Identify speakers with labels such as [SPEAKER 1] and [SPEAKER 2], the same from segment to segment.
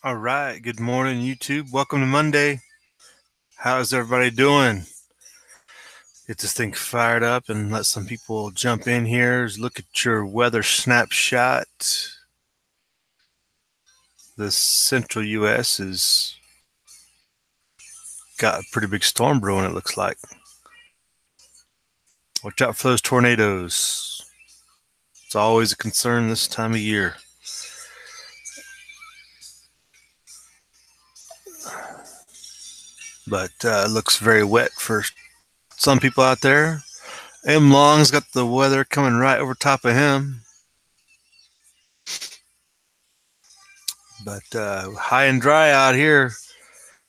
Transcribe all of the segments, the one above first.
[SPEAKER 1] All right. Good morning, YouTube. Welcome to Monday. How's everybody doing? Get this thing fired up and let some people jump in here. Look at your weather snapshot. The central U.S. has got a pretty big storm brewing, it looks like. Watch out for those tornadoes. It's always a concern this time of year. But it looks very wet for some people out there. M. Long's got the weather coming right over top of him. But high and dry out here.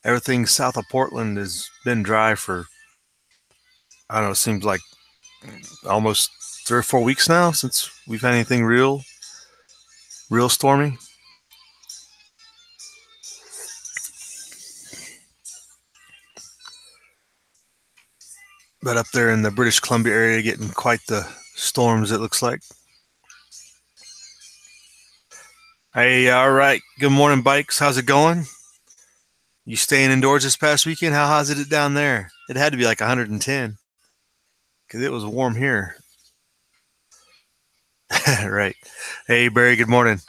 [SPEAKER 1] Everything south of Portland has been dry for, I don't know, it seems like almost 3 or 4 weeks now since we've had anything real stormy. But up there in the British Columbia area, getting quite the storms, it looks like. Hey, all right. Good morning, Bikes. How's it going? You staying indoors this past weekend? How hot is it down there? It had to be like 110 because it was warm here. Right. Hey, Barry, good morning.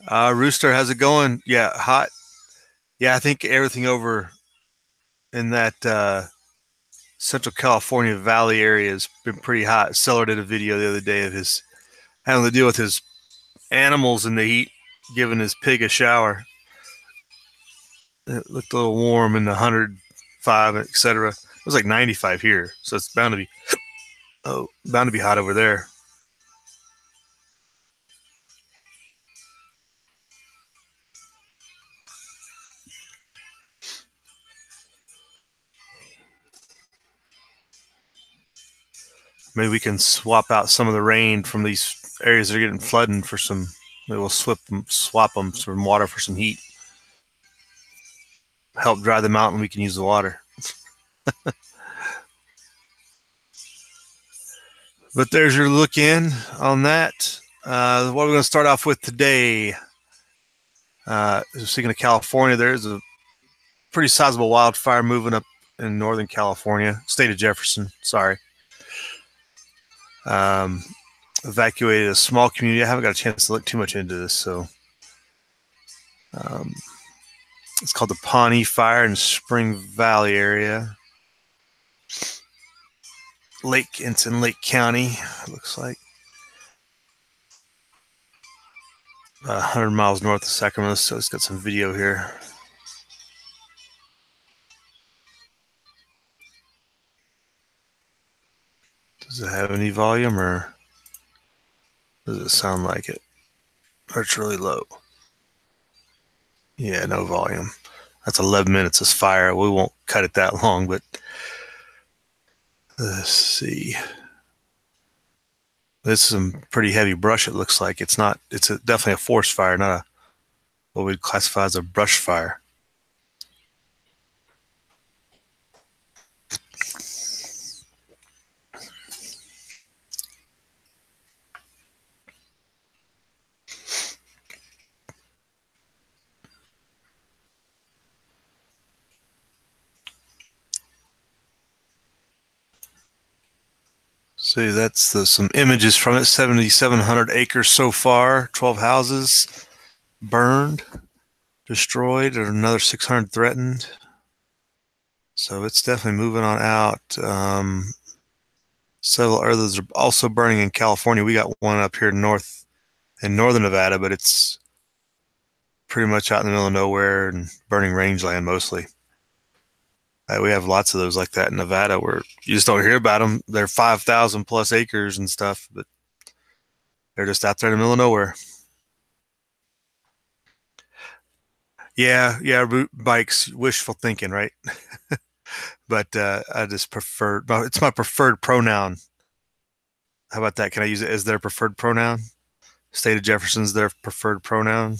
[SPEAKER 1] Rooster, how's it going? Yeah, hot. Yeah, I think everything over in that Central California Valley area has been pretty hot. Seller did a video the other day of his having to deal with his animals in the heat, giving his pig a shower. It looked a little warm in the 105, etc. It was like 95 here, so it's bound to be hot over there. Maybe we can swap out some of the rain from these areas that are getting flooding for some. Maybe we'll swap them some water for some heat. Help dry them out, and we can use the water. But there's your look in on that. What we're going to start off with today. Speaking of California, there's a pretty sizable wildfire moving up in Northern California, state of Jefferson. Sorry. Evacuated a small community. I haven't got a chance to look too much into this, so it's called the Pawnee Fire in Spring Valley area. It's in Lake County, it looks like. 100 miles north of Sacramento, so it's got some video here. Does it have any volume, or does it sound like it? Or it's really low? Yeah, no volume. That's 11 minutes of fire. We won't cut it that long, but let's see. This is some pretty heavy brush, it looks like. It's definitely a forest fire, not what we'd classify as a brush fire. See, that's some images from it. 7,700 acres so far, 12 houses burned, destroyed, and another 600 threatened. So it's definitely moving on out. Several others are also burning in California. We got one up here in northern Nevada, but it's pretty much out in the middle of nowhere and burning rangeland mostly. We have lots of those like that in Nevada where you just don't hear about them. They're 5,000 plus acres and stuff, but they're just out there in the middle of nowhere. Yeah, Bikes, wishful thinking, right? But I just prefer, it's my preferred pronoun. How about that? Can I use it as their preferred pronoun? State of Jefferson's their preferred pronoun.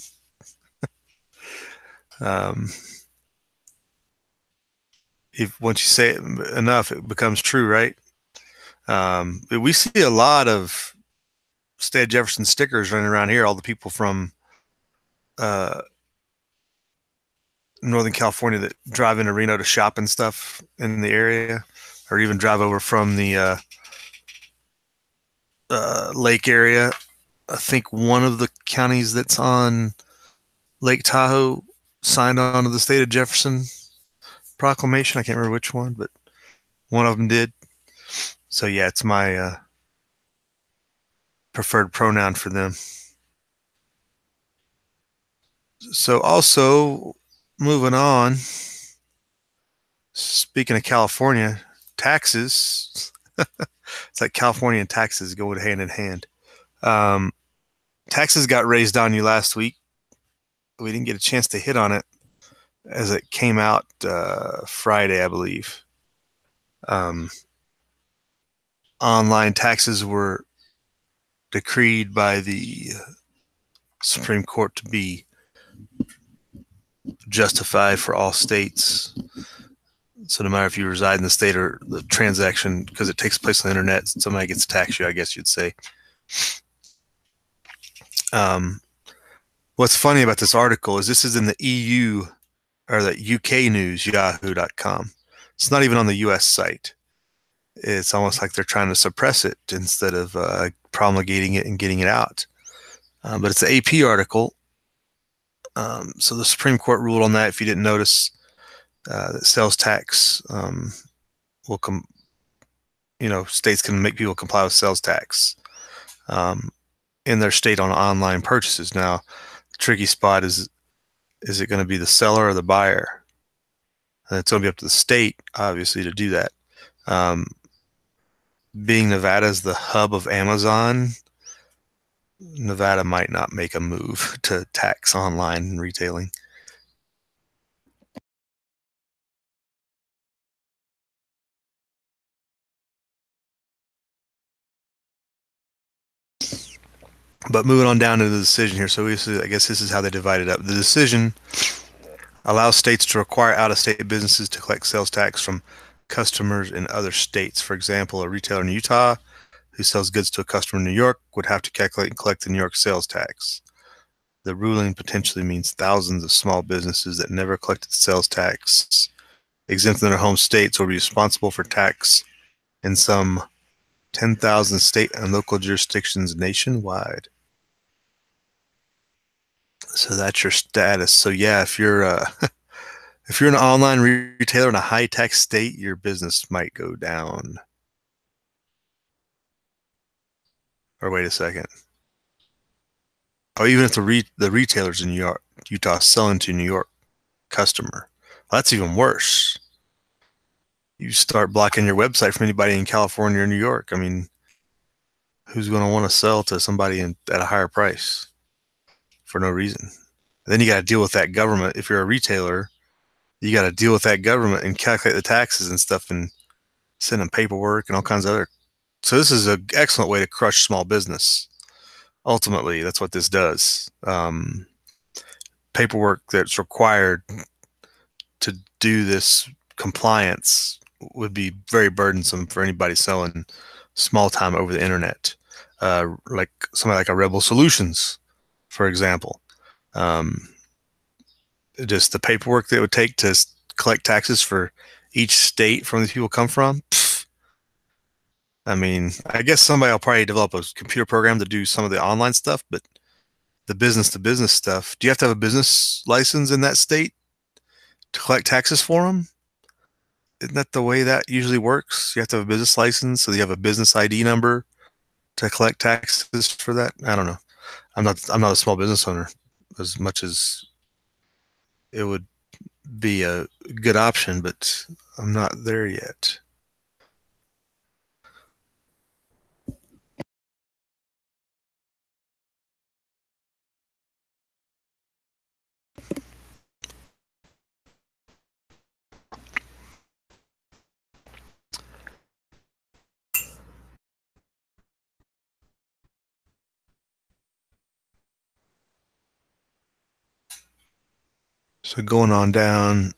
[SPEAKER 1] Um, if once you say it enough, it becomes true, right? We see a lot of state of Jefferson stickers running around here. All the people from uh, Northern California that drive into Reno to shop and stuff in the area, or even drive over from the lake area. I think one of the counties that's on Lake Tahoe signed on to the state of Jefferson proclamation. I can't remember which one, but one of them did. So yeah, it's my preferred pronoun for them. So also moving on, speaking of California, taxes. It's like California and taxes go hand in hand. Um, Taxes got raised on you last week. We didn't get a chance to hit on it as it came out Friday, I believe. Online taxes were decreed by the Supreme Court to be justified for all states. So no matter if you reside in the state or the transaction, because it takes place on the internet, somebody gets to tax you, I guess you'd say. What's funny about this article is this is in the EU or the UK news, yahoo.com. It's not even on the US site. It's almost like they're trying to suppress it instead of promulgating it and getting it out. But it's an AP article. So the Supreme Court ruled on that. If you didn't notice, that sales tax will come. States can make people comply with sales tax in their state on online purchases. Now, the tricky spot is it going to be the seller or the buyer? And it's going to be up to the state, obviously, to do that. Being Nevada is the hub of Amazon, Nevada might not make a move to tax online retailing. But moving on down to the decision here. So I guess this is how they divide it up. The decision allows states to require out-of-state businesses to collect sales tax from customers in other states. For example, a retailer in Utah who sells goods to a customer in New York would have to calculate and collect the New York sales tax. The ruling potentially means thousands of small businesses that never collected sales tax exempt in their home states will be responsible for tax in some 10,000 state and local jurisdictions nationwide. So that's your status. So yeah, if you're if you're an online retailer in a high tax state, your business might go down. Or wait a second. Oh, even if the retailers in New York, Utah selling to New York customer, well, that's even worse. You start blocking your website from anybody in California or New York. I mean, who's going to want to sell to somebody at a higher price for no reason? And then you got to deal with that government. If you're a retailer, you got to deal with that government and calculate the taxes and stuff and send them paperwork and all kinds of other. So this is an excellent way to crush small business. Ultimately, that's what this does. Paperwork that's required to do this compliance would be very burdensome for anybody selling small time over the internet, like somebody like a Rebel Solutions, for example. Just the paperwork that it would take to collect taxes for each state from these people come from. I mean, I guess somebody will probably develop a computer program to do some of the online stuff, but the business to business stuff, do you have to have a business license in that state to collect taxes for them? Isn't that the way that usually works? You have to have a business license, so you have a business ID number to collect taxes for that. I don't know. I'm not a small business owner as much as it would be a good option, but I'm not there yet. So going on down,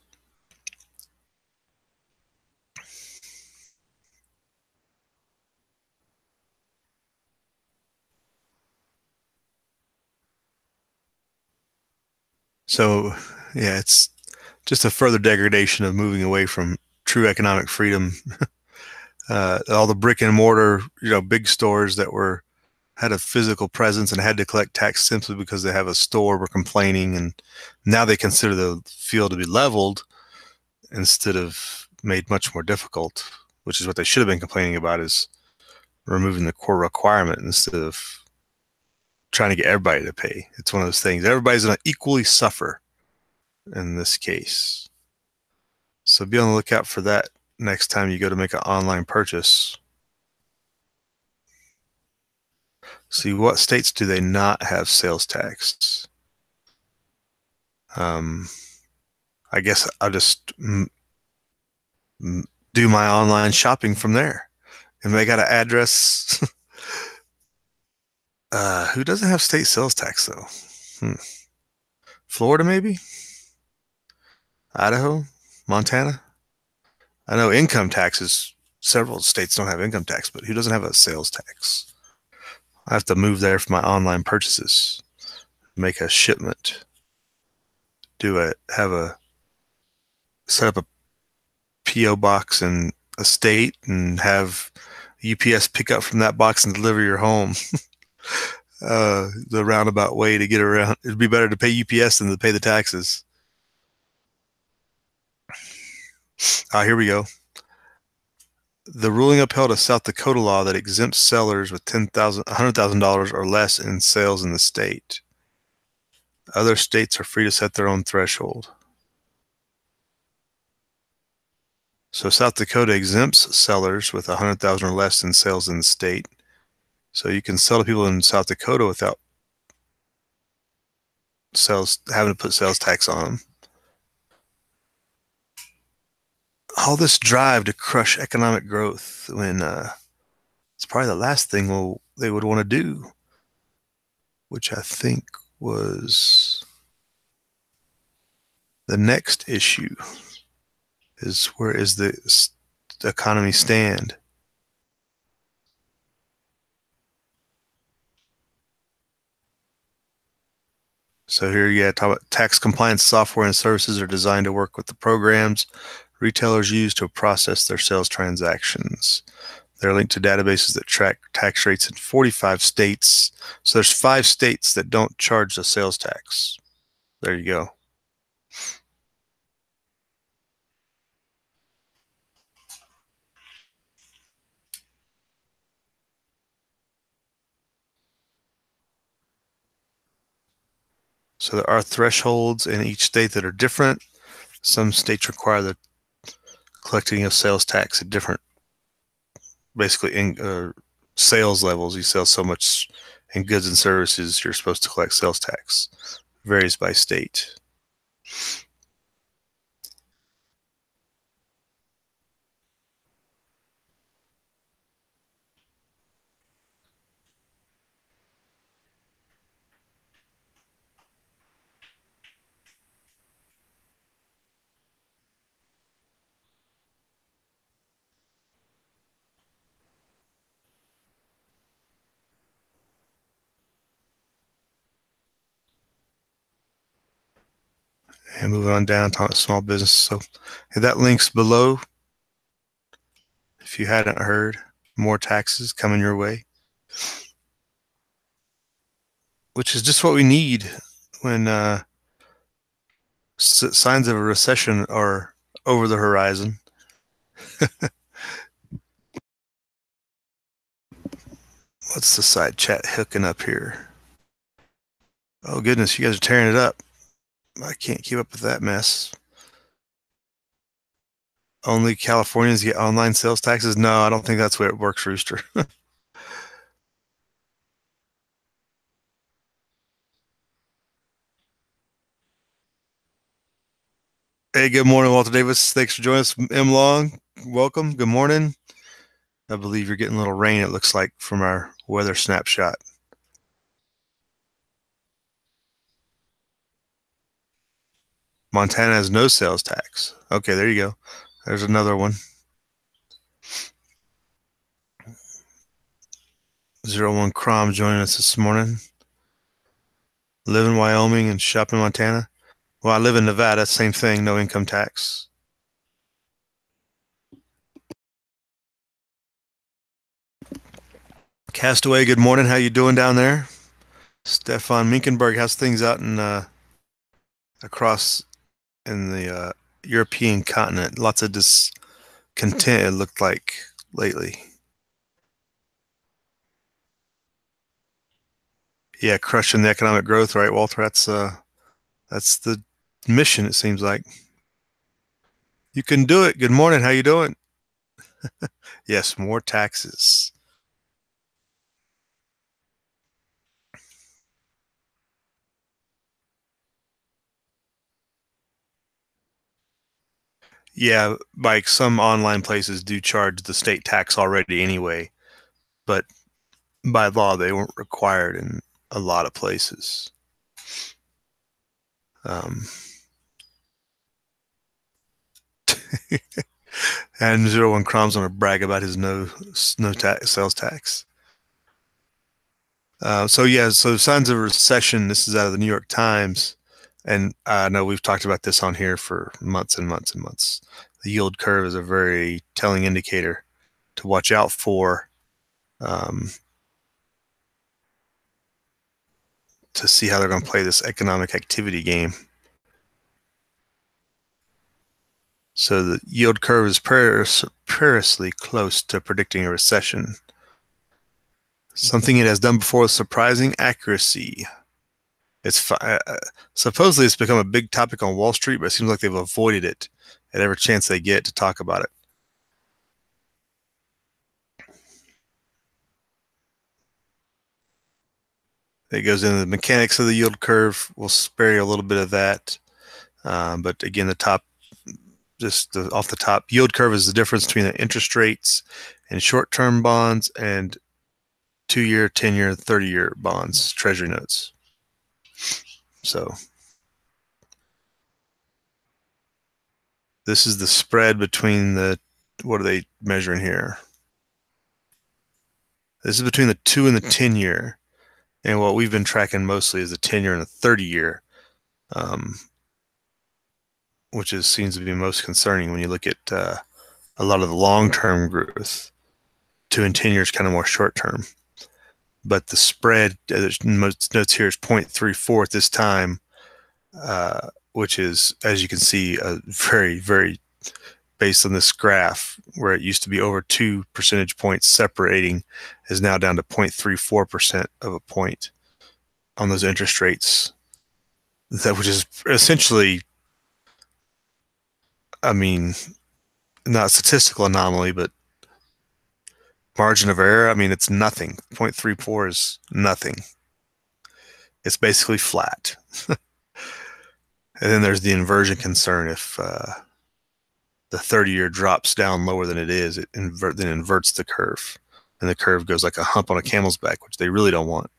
[SPEAKER 1] So, yeah, it's just a further degradation of moving away from true economic freedom. All the brick and mortar, big stores that had a physical presence and had to collect tax simply because they have a store were complaining, and now they consider the field to be leveled instead of made much more difficult, which is what they should have been complaining about, is removing the core requirement instead of trying to get everybody to pay. It's one of those things. Everybody's going to equally suffer in this case. So be on the lookout for that next time you go to make an online purchase. See, what states do they not have sales tax? I guess I'll just do my online shopping from there. And they got an address. Who doesn't have state sales tax, though? Florida, maybe? Idaho? Montana? I know income taxes, several states don't have income tax, but who doesn't have a sales tax? I have to move there for my online purchases, make a shipment, set up a P.O. box in a state and have UPS pick up from that box and deliver your home. The roundabout way to get around. It'd be better to pay UPS than to pay the taxes. Here we go. The ruling upheld a South Dakota law that exempts sellers with $100,000 or less in sales in the state. Other states are free to set their own threshold. So South Dakota exempts sellers with $100,000 or less in sales in the state. So you can sell to people in South Dakota without having to put sales tax on them. All this drive to crush economic growth when it's probably the last thing they would want to do, which I think was the next issue, is where is the economy stand? So here, talk about tax compliance software and services are designed to work with the programs retailers use to process their sales transactions. They're linked to databases that track tax rates in 45 states. So there's 5 states that don't charge the sales tax. There you go. So there are thresholds in each state that are different. Some states require the collecting of sales tax at different, basically, in sales levels. You sell so much in goods and services, you're supposed to collect sales tax. Varies by state. And moving on down, talking about small business. So that link's below. If you hadn't heard, more taxes coming your way, which is just what we need when signs of a recession are over the horizon. What's the side chat hooking up here? Oh goodness, you guys are tearing it up. I can't keep up with that mess. Only Californians get online sales taxes? No, I don't think that's where it works, Rooster. Hey, good morning, Walter Davis. Thanks for joining us. M. Long, welcome. Good morning. I believe you're getting a little rain, it looks like, from our weather snapshot. Montana has no sales tax. Okay, there you go. There's another one. 01 Crom joining us this morning. Live in Wyoming and shop in Montana. Well, I live in Nevada, same thing, no income tax. Castaway, good morning. How you doing down there? Stefan Minkenberg, how's things out in across in the European continent? Lots of discontent, it looked like lately. Yeah, crushing the economic growth, right, Walter? That's the mission, it seems like. You can do it. Good morning. How you doing? Yes, more taxes. Yeah, like some online places do charge the state tax already anyway, but by law they weren't required in a lot of places. Um, and 01 Crom's gonna brag about his no tax sales tax. So yeah, so signs of recession. This is out of the New York Times, and I know we've talked about this on here for months and months and months. The yield curve is a very telling indicator to watch out for, um, to see how they're going to play this economic activity game. So the yield curve is perilously close to predicting a recession. Something it has done before with surprising accuracy. Supposedly it's become a big topic on Wall Street, but it seems like they've avoided it at every chance they get to talk about it. It goes into the mechanics of the yield curve. We'll spare you a little bit of that. But again, the top, off the top, yield curve is the difference between the interest rates and short-term bonds and 2-year, 10-year, 30-year bonds, treasury notes. So this is the spread between what are they measuring here? This is between the 2 and the 10-year. And what we've been tracking mostly is the 10-year and the 30-year, which seems to be most concerning when you look at a lot of the long-term growth. 2 and 10 years kind of more short-term. But the spread, most notes here, is 0.34 at this time, which is, as you can see, very, very, based on this graph, where it used to be over 2 percentage points separating, is now down to 0.34% of a point on those interest rates. Which is essentially, I mean, not a statistical anomaly, but margin of error. I mean, it's nothing. 0.34 is nothing. It's basically flat. And then there's the inversion concern. If the 30-year drops down lower than it is, it then inverts the curve. And the curve goes like a hump on a camel's back, which they really don't want.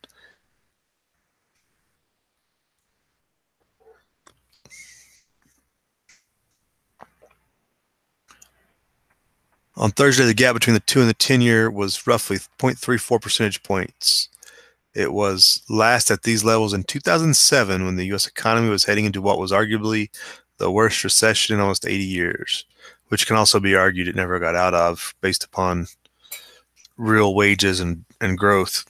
[SPEAKER 1] On Thursday, the gap between the 2 and the 10-year was roughly 0.34 percentage points. It was last at these levels in 2007 when the U.S. economy was heading into what was arguably the worst recession in almost 80 years, which can also be argued it never got out of based upon real wages and growth.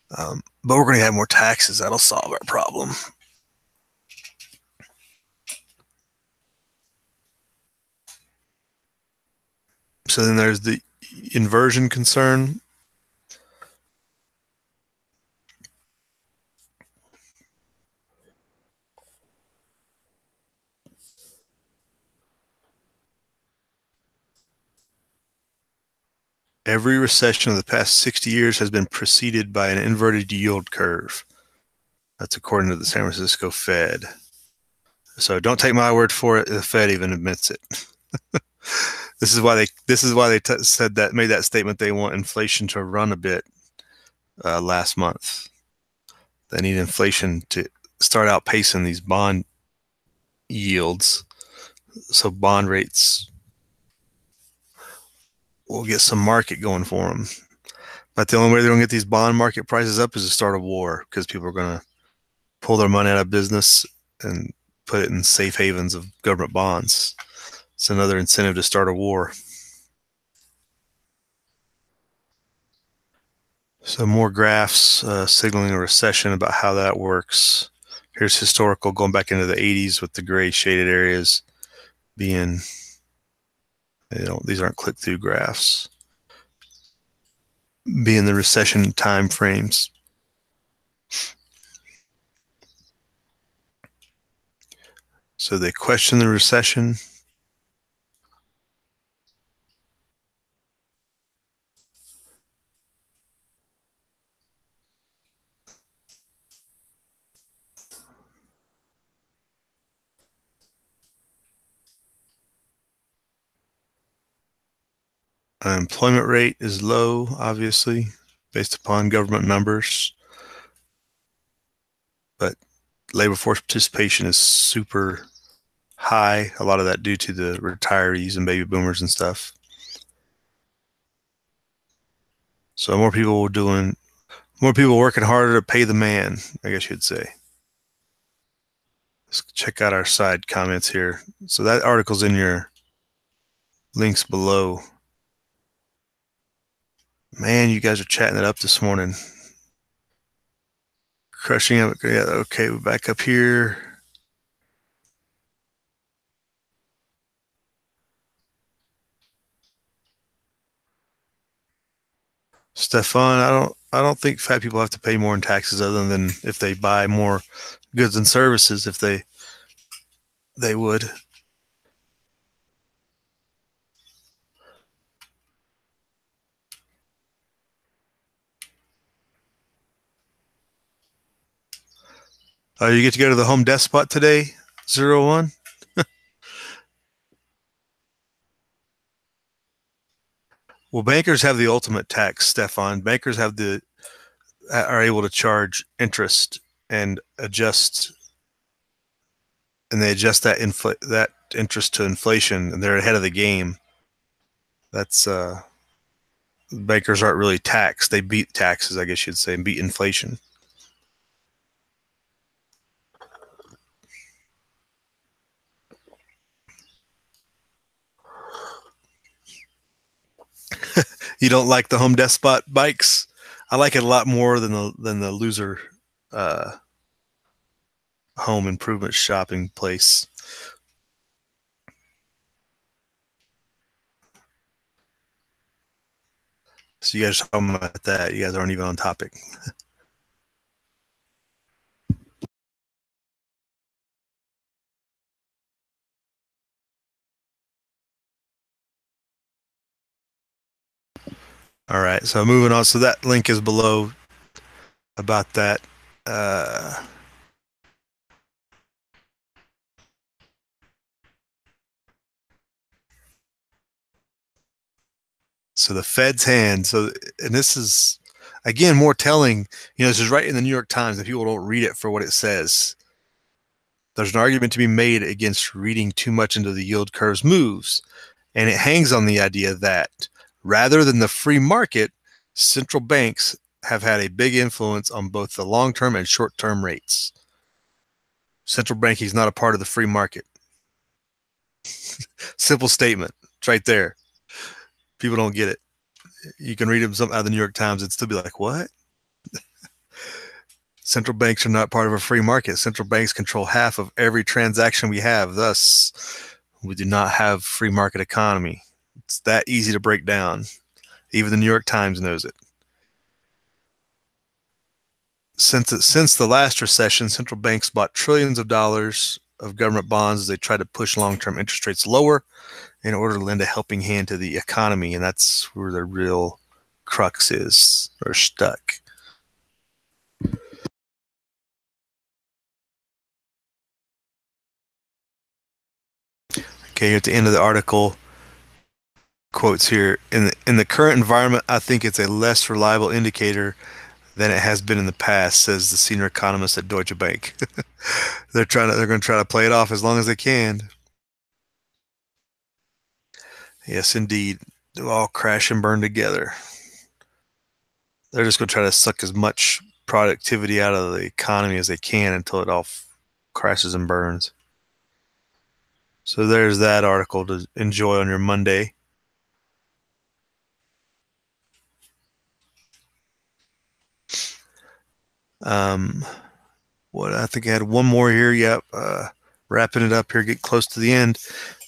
[SPEAKER 1] But we're going to have more taxes. That'll solve our problem. So then there's the inversion concern. Every recession of the past 60 years has been preceded by an inverted yield curve. That's according to the San Francisco Fed. So don't take my word for it. The Fed even admits it. This is why they said that, made that statement. They want inflation to run a bit last month. They need inflation to start outpacing these bond yields, so bond rates will get some market going for them. But the only way they're going to get these bond market prices up is to start a war, because people are going to pull their money out of business and put it in safe havens of government bonds. It's another incentive to start a war. So more graphs signaling a recession about how that works. Here's historical going back into the 80s with the gray shaded areas being, these aren't click-through graphs, being the recession time frames. So they question the recession. Unemployment rate is low, obviously, based upon government numbers. But labor force participation is super high. A lot of that due to the retirees and baby boomers and stuff. So more people working harder to pay the man, I guess you'd say. Let's check out our side comments here. So that article's in your links below. Man, you guys are chatting it up this morning. Crushing it. Yeah, okay, we're back up here. Stefan, I don't think fat people have to pay more in taxes other than if they buy more goods and services, if they would. You get to go to the home desk spot today, 01? Well, bankers have the ultimate tax, Stefan. Bankers are able to charge interest and adjust, and they adjust that interest to inflation, and they're ahead of the game. That's bankers aren't really taxed; they beat taxes, I guess you'd say, and beat inflation. You don't like the home desk spot bikes? I like it a lot more than the loser home improvement shopping place. So you guys are talking about that. You guys aren't even on topic. All right, so moving on. So that link is below about that. So the Fed's hand. So, and this is, again, more telling. This is right in the New York Times, and people don't read it for what it says. There's an argument to be made against reading too much into the yield curve's moves, and it hangs on the idea that rather than the free market, central banks have had a big influence on both the long-term and short-term rates. Central banking is not a part of the free market. Simple statement. It's right there. People don't get it. You can read them out of the New York Times and still be like, what? Central banks are not part of a free market. Central banks control half of every transaction we have. Thus, we do not have free market economy. It's that easy to break down. Even the New York Times knows it. Since the last recession, central banks bought trillions of dollars of government bonds as they tried to push long-term interest rates lower in order to lend a helping hand to the economy, and that's where the real crux is, or stuck. Okay, at the end of the article, quotes here, in the current environment, I think it's a less reliable indicator than it has been in the past, says the senior economist at Deutsche Bank. They're going to try to play it off as long as they can. Yes, indeed. They'll all crash and burn together. They're just going to try to suck as much productivity out of the economy as they can until it all crashes and burns. So there's that article to enjoy on your Monday. What I think I had one more here. Yep. Wrapping it up here, get close to the end.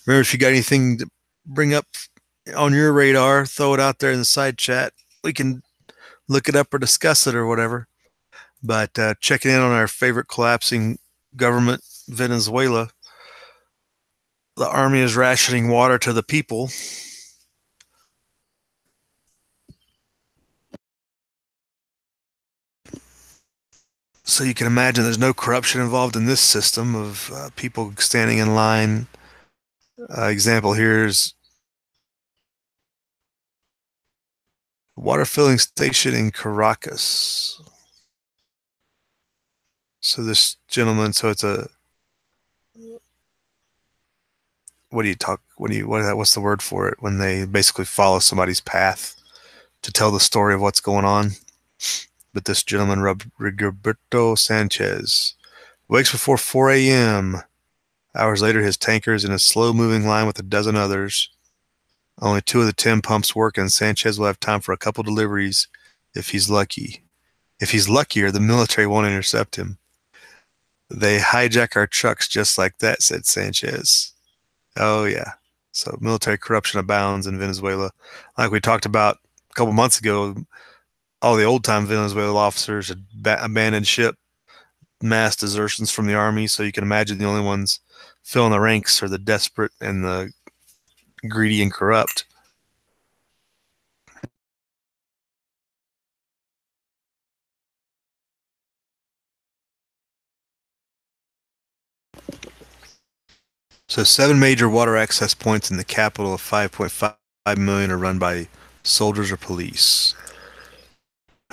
[SPEAKER 1] Remember, if you got anything to bring up on your radar, throw it out there in the side chat. We can look it up or discuss it or whatever. But checking in on our favorite collapsing government, Venezuela. The army is rationing water to the people. So you can imagine there's no corruption involved in this system of people standing in line. Example here is water filling station in Caracas. So this gentleman, so it's a, what's the word for it? When they basically follow somebody's path to tell the story of what's going on. But this gentleman, Rigoberto Sanchez, wakes before 4 a.m. Hours later, his tanker is in a slow-moving line with a dozen others. Only 2 of the 10 pumps work, and Sanchez will have time for a couple deliveries if he's lucky. If he's luckier, the military won't intercept him. They hijack our trucks just like that, said Sanchez. Oh, yeah. So military corruption abounds in Venezuela. Like we talked about a couple months ago, all the old-time Venezuelan officers had abandoned ship, mass desertions from the army, so you can imagine the only ones filling the ranks are the desperate and the greedy and corrupt. So 7 major water access points in the capital of 5.5 million are run by soldiers or police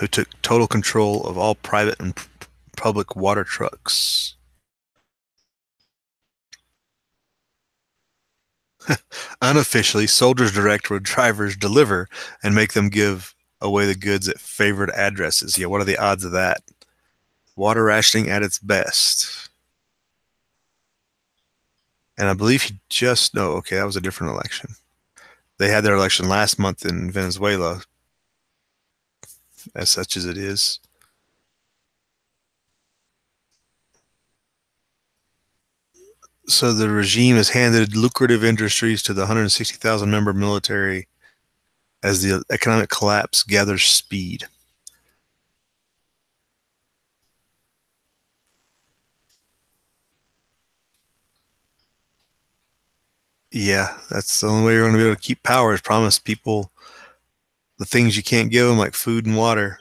[SPEAKER 1] who took total control of all private and public water trucks. Unofficially, soldiers direct where drivers deliver and make them give away the goods at favored addresses. Yeah, what are the odds of that? Water rationing at its best. And I believe he just, no, okay, that was a different election. They had their election last month in Venezuela, as such as it is. So the regime has handed lucrative industries to the 160,000 member military as the economic collapse gathers speed. Yeah, that's the only way you're going to be able to keep power is promise people the things you can't give them, like food and water,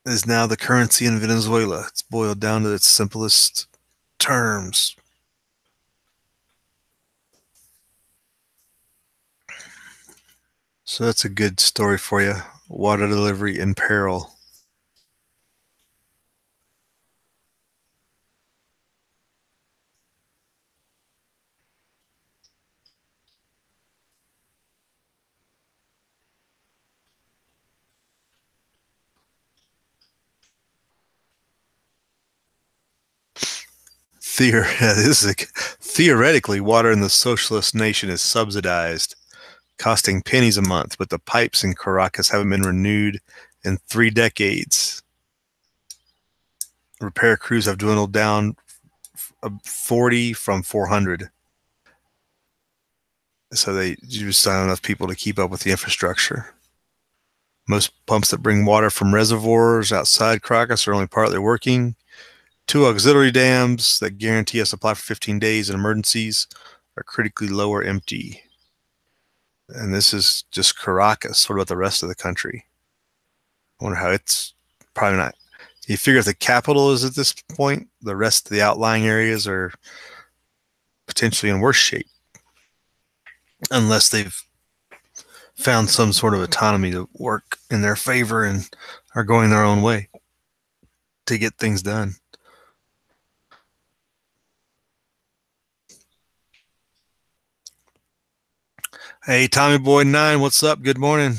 [SPEAKER 1] is now the currency in Venezuela. It's boiled down to its simplest terms. So that's a good story for you. Water delivery in peril. Theoretically, water in the socialist nation is subsidized, costing pennies a month, but the pipes in Caracas haven't been renewed in 3 decades. Repair crews have dwindled down 40 from 400. So they just not enough people to keep up with the infrastructure. Most pumps that bring water from reservoirs outside Caracas are only partly working. 2 auxiliary dams that guarantee a supply for 15 days in emergencies are critically low or empty. And this is just Caracas. What about the rest of the country? I wonder how it's probably not. You figure if the capital is at this point, the rest of the outlying areas are potentially in worse shape, unless they've found some sort of autonomy to work in their favor and are going their own way to get things done. Hey, Tommy Boy 9, what's up? Good morning.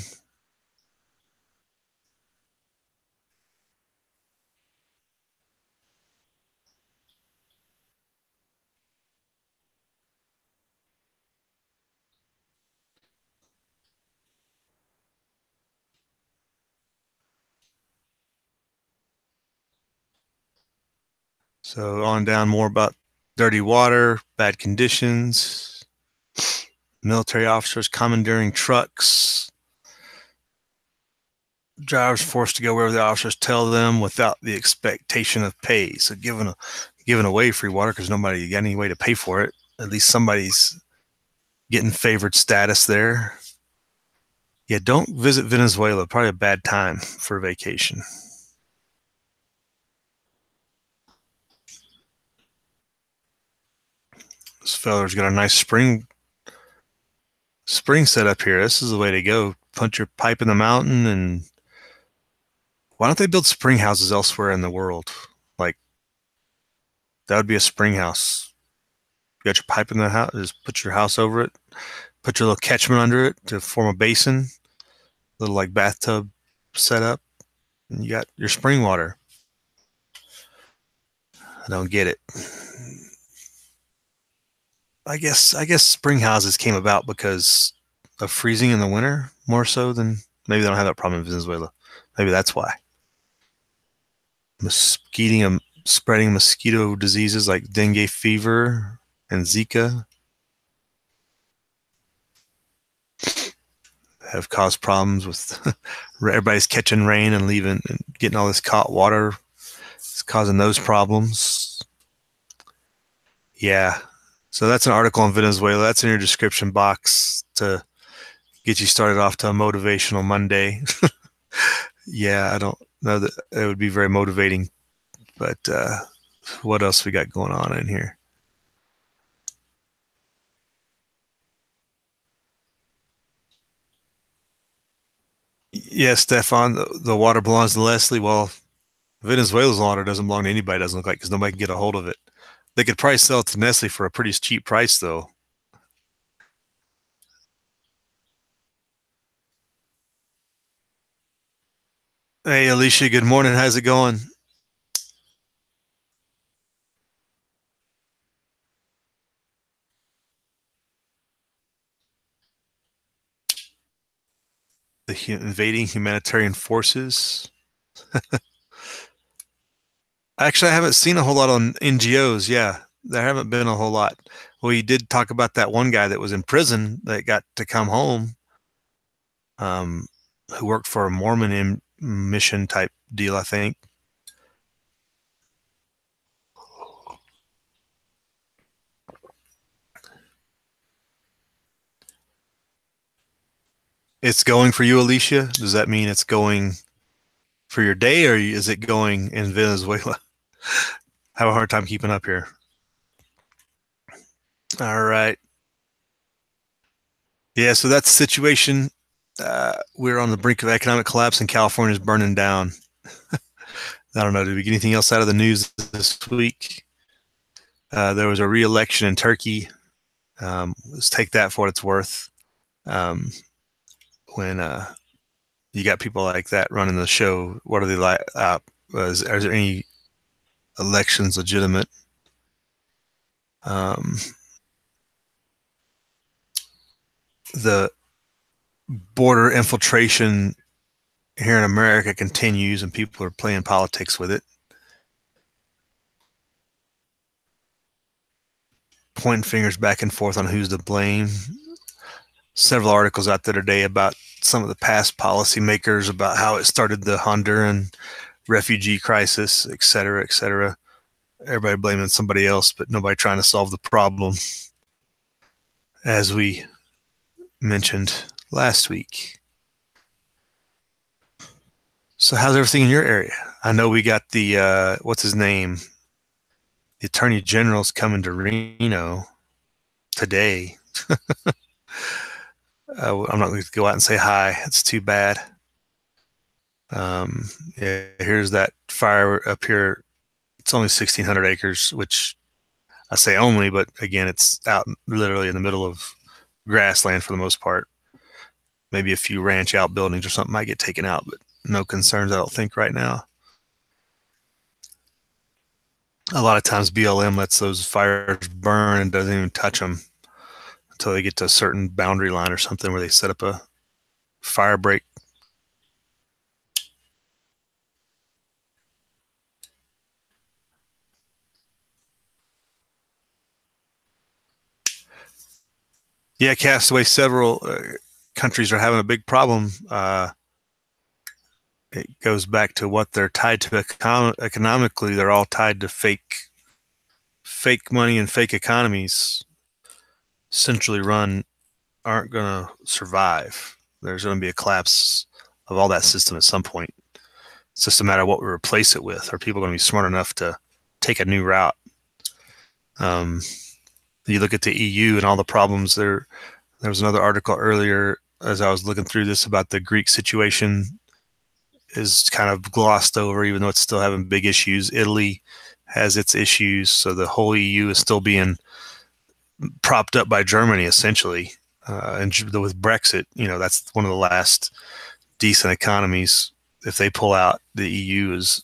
[SPEAKER 1] So on down, more about dirty water, bad conditions, military officers commandeering trucks, drivers forced to go wherever the officers tell them without the expectation of pay. So giving away free water because nobody got any way to pay for it. At least somebody's getting favored status there. Yeah, don't visit Venezuela. Probably a bad time for a vacation. This fella's got a nice spring set up here. This is the way to go. Punch your pipe in the mountain. And why don't they build spring houses elsewhere in the world? Like, that would be a spring house. You got your pipe in the house, just put your house over it, put your little catchment under it to form a basin, little like bathtub setup, and you got your spring water. I don't get it. I guess spring houses came about because of freezing in the winter more so than maybe they don't have that problem in Venezuela. Maybe that's why. Spreading mosquito diseases like dengue fever and Zika have caused problems with everybody's catching rain and leaving and getting all this hot water. It's causing those problems. Yeah. So that's an article on Venezuela. That's in your description box to get you started off to a motivational Monday. Yeah, I don't know that it would be very motivating, but what else we got going on in here? Yeah, Stefan, the water belongs to Leslie. Well, Venezuela's water doesn't belong to anybody, doesn't look like, because nobody can get a hold of it. They could probably sell it to Nestle for a pretty cheap price, though. Hey, Alicia, good morning. How's it going? The invading humanitarian forces. Actually, I haven't seen a whole lot on NGOs. Yeah, there haven't been a whole lot. We did talk about that one guy that was in prison that got to come home, um, who worked for a Mormon mission type deal, I think. It's going for you, Alicia. Does that mean it's going for your day, or is it going in Venezuela? Have a hard time keeping up here. All right. Yeah, so that's the situation. We're on the brink of economic collapse, and California is burning down. I don't know. Did we get anything else out of the news this week? There was a re-election in Turkey. Let's take that for what it's worth. When you got people like that running the show, what are they like? Is there any elections legitimate? The border infiltration here in America continues, and people are playing politics with it, pointing fingers back and forth on who's to blame. Several articles out there today about some of the past policymakers, about how it started the Honduran refugee crisis, et cetera, et cetera. Everybody blaming somebody else, but nobody trying to solve the problem, as we mentioned last week. So how's everything in your area? I know we got the, what's his name? The Attorney General's coming to Reno today. I'm not going to go out and say hi. It's too bad. Yeah, here's that fire up here. It's only 1,600 acres, which I say only, but again, it's out literally in the middle of grassland for the most part. Maybe a few ranch outbuildings or something might get taken out, but no concerns, I don't think, right now. A lot of times BLM lets those fires burn and doesn't even touch them until they get to a certain boundary line or something where they set up a fire break. Yeah, Castaway, several countries are having a big problem. It goes back to what they're tied to economically. They're all tied to fake money and fake economies, centrally run, aren't going to survive. There's going to be a collapse of all that system at some point. It's just a matter of what we replace it with. Are people going to be smart enough to take a new route? You look at the EU and all the problems there. There was another article earlier as I was looking through this about the Greek situation is kind of glossed over, even though it's still having big issues. Italy has its issues, so the whole EU is still being propped up by Germany, essentially. And with Brexit, that's one of the last decent economies. If they pull out, the EU is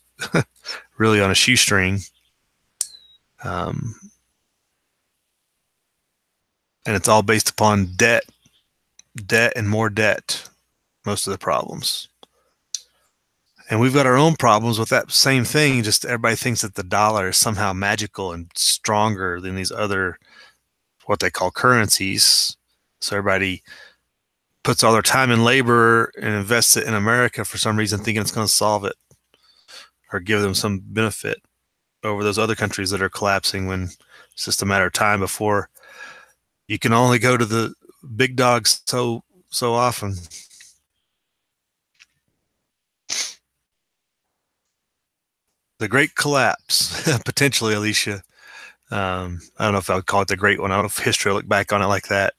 [SPEAKER 1] really on a shoestring. And it's all based upon debt and more debt, most of the problems. And we've got our own problems with that same thing. Just everybody thinks that the dollar is somehow magical and stronger than these other, what they call currencies. So everybody puts all their time and labor and invests it in America for some reason, thinking it's going to solve it or give them some benefit over those other countries that are collapsing, when it's just a matter of time before you can only go to the big dogs so often. The great collapse, potentially, Alicia. I don't know if I would call it the great one. I don't know if history will look back on it like that.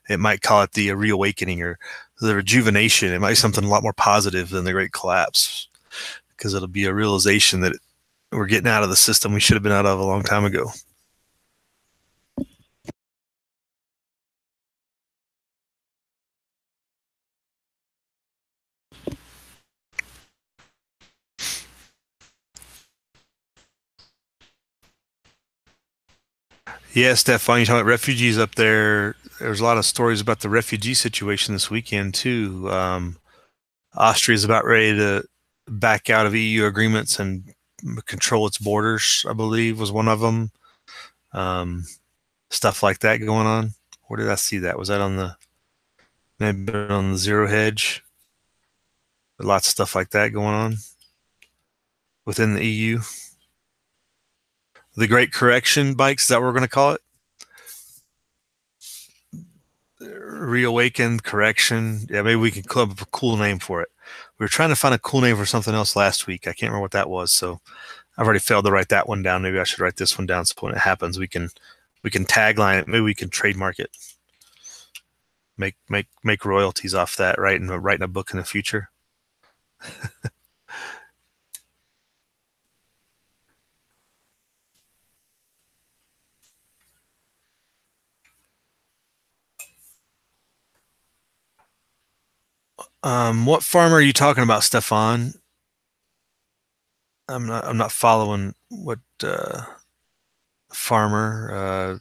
[SPEAKER 1] It might call it the reawakening or the rejuvenation. It might be something a lot more positive than the great collapse, because it'll be a realization that we're getting out of the system we should have been out of a long time ago. Yeah, Stefan, you're talking about refugees up there. There's a lot of stories about the refugee situation this weekend, too. Austria is about ready to back out of EU agreements and control its borders, I believe, was one of them. Stuff like that going on. Where did I see that? Was that maybe on the Zero Hedge? Lots of stuff like that going on within the EU. The Great Correction bikes, is that what we're going to call it? Reawakened Correction. Yeah, maybe we can come up with a cool name for it. We were trying to find a cool name for something else last week. I can't remember what that was, so I've already failed to write that one down. Maybe I should write this one down so when it happens, we can tagline it. Maybe we can trademark it. Make royalties off that, right? And writing a book in the future. What farm are you talking about, Stefan? I'm not following what farmer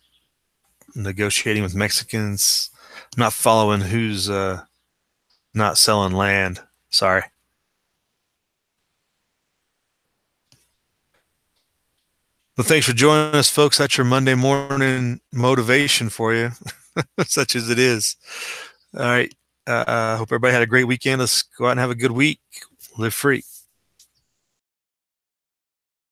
[SPEAKER 1] negotiating with Mexicans. I'm not following who's not selling land. Sorry. Well, thanks for joining us, folks. That's your Monday morning motivation for you, such as it is. All right. Hope everybody had a great weekend. Let's go out and have a good week. Live free.